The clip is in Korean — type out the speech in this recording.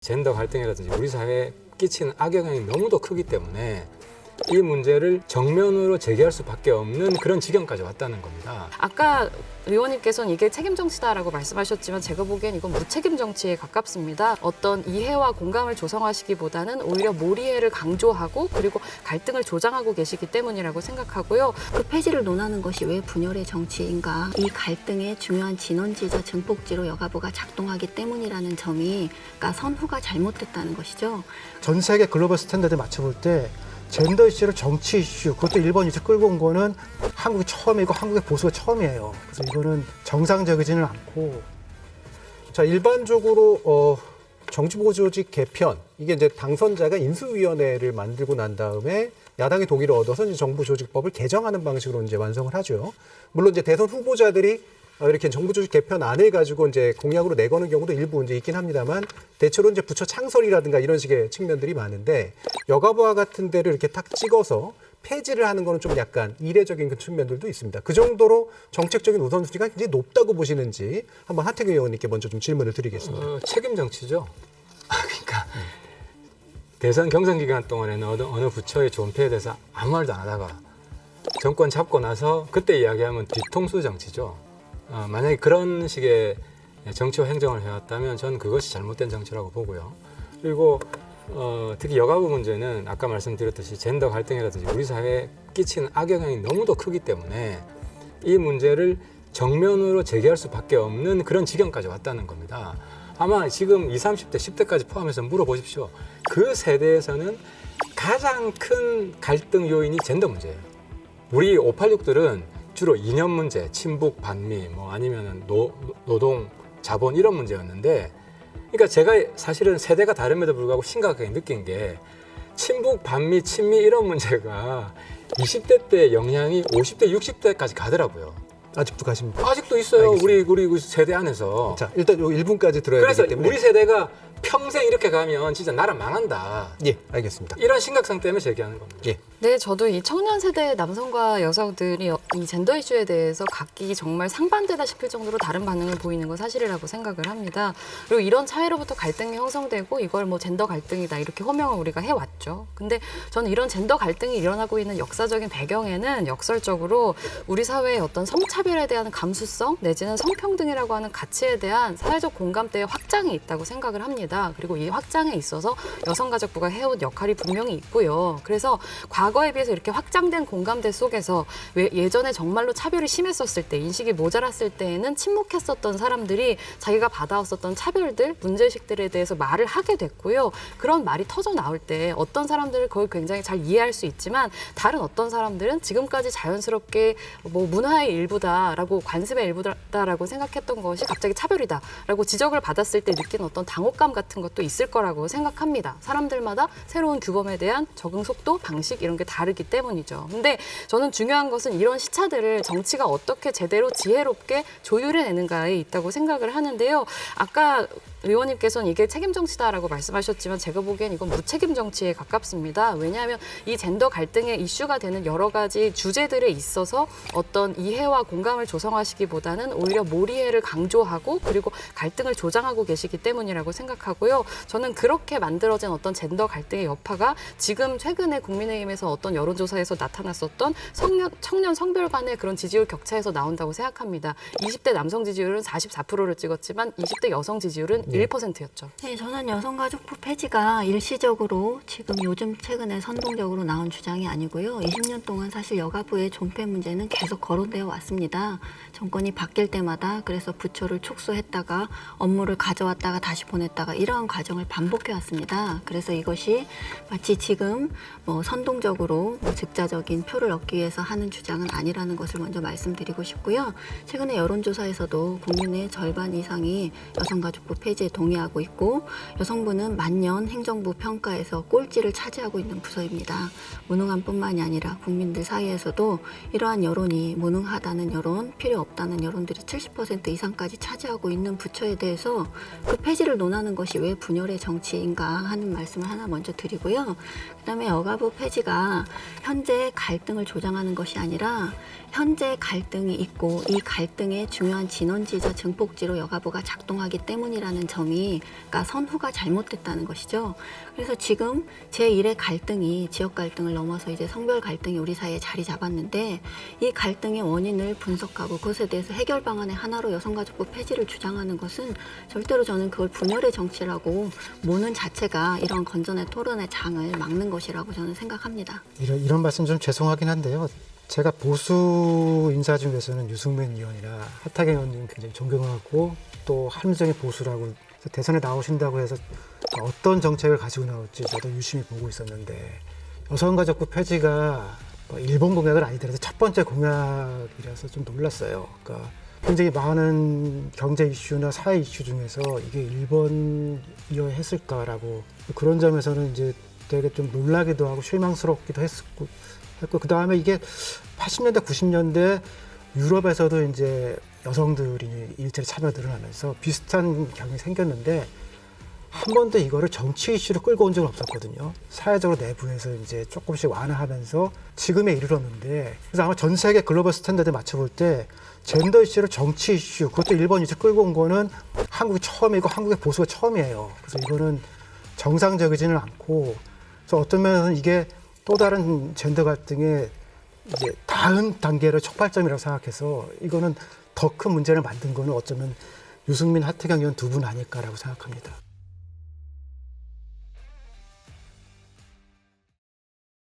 젠더 갈등이라든지 우리 사회에 끼치는 악영향이 너무도 크기 때문에 이 문제를 정면으로 제기할 수밖에 없는 그런 지경까지 왔다는 겁니다. 아까 의원님께서는 이게 책임 정치다라고 말씀하셨지만 제가 보기엔 이건 무책임 정치에 가깝습니다. 어떤 이해와 공감을 조성하시기보다는 오히려 몰이해를 강조하고 그리고 갈등을 조장하고 계시기 때문이라고 생각하고요. 그 폐지를 논하는 것이 왜 분열의 정치인가? 이 갈등의 중요한 진원지자 증폭지로 여가부가 작동하기 때문이라는 점이 그러니까 선후가 잘못됐다는 것이죠. 전 세계 글로벌 스탠다드에 맞춰볼 때 젠더 이슈를 정치 이슈, 그것도 일본 이슈 끌고 온 거는 한국이 처음이고 한국의 보수가 처음이에요. 그래서 이거는 정상적이지는 않고. 자, 일반적으로 정치보고 조직 개편, 이게 이제 당선자가 인수위원회를 만들고 난 다음에 야당의 동의를 얻어서 이제 정부조직법을 개정하는 방식으로 이제 완성을 하죠. 물론 이제 대선 후보자들이 이렇게 정부조직 개편안을 가지고 이제 공약으로 내거는 경우도 일부 이제 있긴 합니다만 대체로 이제 부처 창설이라든가 이런 식의 측면들이 많은데 여가부와 같은 데를 이렇게 딱 찍어서 폐지를 하는 거는 좀 약간 이례적인 그 측면들도 있습니다. 그 정도로 정책적인 우선순위가 굉장히 높다고 보시는지 한번 하태경 의원님께 먼저 좀 질문을 드리겠습니다. 책임 정치죠. 그러니까 대선 경선 기간 동안에는 어느 부처의 존폐에 대해서 아무 말도 안 하다가 정권 잡고 나서 그때 이야기하면 뒤통수 정치죠. 만약에 그런 식의 정치와 행정을 해왔다면 저는 그것이 잘못된 정치라고 보고요. 그리고 특히 여가부 문제는 아까 말씀드렸듯이 젠더 갈등이라든지 우리 사회에 끼치는 악영향이 너무도 크기 때문에 이 문제를 정면으로 제기할 수밖에 없는 그런 지경까지 왔다는 겁니다. 아마 지금 20, 30대, 10대까지 포함해서 물어보십시오. 그 세대에서는 가장 큰 갈등 요인이 젠더 문제예요. 우리 586들은 주로 이념 문제, 친북, 반미, 뭐 아니면은 노동, 자본 이런 문제였는데, 그러니까 제가 사실은 세대가 다름에도 불구하고 심각하게 느낀 게 친북, 반미, 친미 이런 문제가 20대 때 영향이 50대, 60대까지 가더라고요. 아직도 가십니까? 아직도 있어요. 알겠습니다. 우리 세대 안에서. 자, 일단 요 1분까지 들어야 그래서 되기 때문에. 우리 세대가 평생 이렇게 가면 진짜 나라 망한다. 예, 알겠습니다. 이런 심각성 때문에 제기하는 겁니다. 예. 네, 저도 이 청년 세대 남성과 여성들이 이 젠더 이슈에 대해서 각기 정말 상반되다 싶을 정도로 다른 반응을 보이는 건 사실이라고 생각을 합니다. 그리고 이런 차이로부터 갈등이 형성되고 이걸 뭐 젠더 갈등이다 이렇게 호명을 우리가 해왔죠. 근데 저는 이런 젠더 갈등이 일어나고 있는 역사적인 배경에는 역설적으로 우리 사회의 어떤 성차별에 대한 감수성 내지는 성평등이라고 하는 가치에 대한 사회적 공감대의 확장이 있다고 생각을 합니다. 그리고 이 확장에 있어서 여성가족부가 해온 역할이 분명히 있고요. 그래서 과거에 비해서 이렇게 확장된 공감대 속에서 예전에 정말로 차별이 심했었을 때, 인식이 모자랐을 때에는 침묵했었던 사람들이 자기가 받아왔었던 차별들, 문제의식들에 대해서 말을 하게 됐고요. 그런 말이 터져 나올 때 어떤 사람들은 그걸 굉장히 잘 이해할 수 있지만 다른 어떤 사람들은 지금까지 자연스럽게 뭐 문화의 일부다라고 관습의 일부다라고 생각했던 것이 갑자기 차별이다라고 지적을 받았을 때 느낀 어떤 당혹감 같은 것도 있을 거라고 생각합니다. 사람들마다 새로운 규범에 대한 적응 속도, 방식 이런 게 다르기 때문이죠. 근데 저는 중요한 것은 이런 시차들을 정치가 어떻게 제대로 지혜롭게 조율해내는가에 있다고 생각을 하는데요. 아까 의원님께서는 이게 책임 정치다라고 말씀하셨지만 제가 보기엔 이건 무책임 정치에 가깝습니다. 왜냐하면 이 젠더 갈등의 이슈가 되는 여러 가지 주제들에 있어서 어떤 이해와 공감을 조성하시기보다는 오히려 몰이해를 강조하고 그리고 갈등을 조장하고 계시기 때문이라고 생각하고요. 저는 그렇게 만들어진 어떤 젠더 갈등의 여파가 지금 최근에 국민의힘에서 어떤 여론조사에서 나타났었던 청년 성별 간의 그런 지지율 격차에서 나온다고 생각합니다. 20대 남성 지지율은 44%를 찍었지만 20대 여성 지지율은 1%였죠. 네, 저는 여성가족부 폐지가 일시적으로 지금 요즘 최근에 선동적으로 나온 주장이 아니고요. 20년 동안 사실 여가부의 존폐 문제는 계속 거론되어 왔습니다. 정권이 바뀔 때마다 그래서 부처를 축소했다가 업무를 가져왔다가 다시 보냈다가 이러한 과정을 반복해 왔습니다. 그래서 이것이 마치 지금 뭐 선동적으로 뭐 즉자적인 표를 얻기 위해서 하는 주장은 아니라는 것을 먼저 말씀드리고 싶고요. 최근에 여론조사에서도 국민의 절반 이상이 여성가족부 폐지에 동의하고 있고 여성부는 만년 행정부 평가에서 꼴찌를 차지하고 있는 부서입니다. 무능한 뿐만이 아니라 국민들 사이에서도 이러한 여론이 무능하다는 여론, 필요 없다는 여론들이 70% 이상까지 차지하고 있는 부처에 대해서 그 폐지를 논하는 것이 왜 분열의 정치인가 하는 말씀을 하나 먼저 드리고요. 그다음에 여가부 폐지가 현재 갈등을 조장하는 것이 아니라 현재 갈등이 있고 이 갈등의 중요한 진원지자 증폭지로 여가부가 작동하기 때문이라는 점이 그러니까 선후가 잘못됐다는 것이죠. 그래서 지금 제1의 갈등이 지역 갈등을 넘어서 이제 성별 갈등이 우리 사이에 자리 잡았는데 이 갈등의 원인을 분석하고 그것에 대해서 해결 방안의 하나로 여성가족부 폐지를 주장하는 것은 절대로 저는 그걸 분열의 정치라고 모는 자체가 이런 건전의 토론의 장을 막는 것이라고 저는 생각합니다. 이런 말씀 좀 죄송하긴 한데요. 제가 보수 인사 중에서는 유승민 의원이나 하태경 의원님 굉장히 존경하고 또 합리적인 보수라고 대선에 나오신다고 해서 어떤 정책을 가지고 나올지 저도 유심히 보고 있었는데 여성가족부 폐지가 뭐 일본 공약은 아니더라도 첫 번째 공약이라서 좀 놀랐어요. 그러니까 굉장히 많은 경제 이슈나 사회 이슈 중에서 이게 일본이어야 했을까라고 그런 점에서는 이제 되게 좀 놀라기도 하고 실망스럽기도 했고 그 다음에 이게 80년대, 90년대 유럽에서도 이제 여성들이 일자리 참여가 늘어나면서 비슷한 경향이 생겼는데 한 번도 이거를 정치 이슈로 끌고 온 적은 없었거든요. 사회적으로 내부에서 이제 조금씩 완화하면서 지금에 이르렀는데 그래서 아마 전 세계 글로벌 스탠다드에 맞춰볼 때 젠더 이슈를 정치 이슈, 그것도 일본 이슈 끌고 온 거는 한국이 처음이고 한국의 보수가 처음이에요. 그래서 이거는 정상적이지는 않고 그래서 어떤 면에서는 이게 또 다른 젠더 갈등의 이제 다음 단계로 촉발점이라고 생각해서 이거는 더 큰 문제를 만든 거는 어쩌면 유승민, 하태경 의원 두 분 아닐까라고 생각합니다.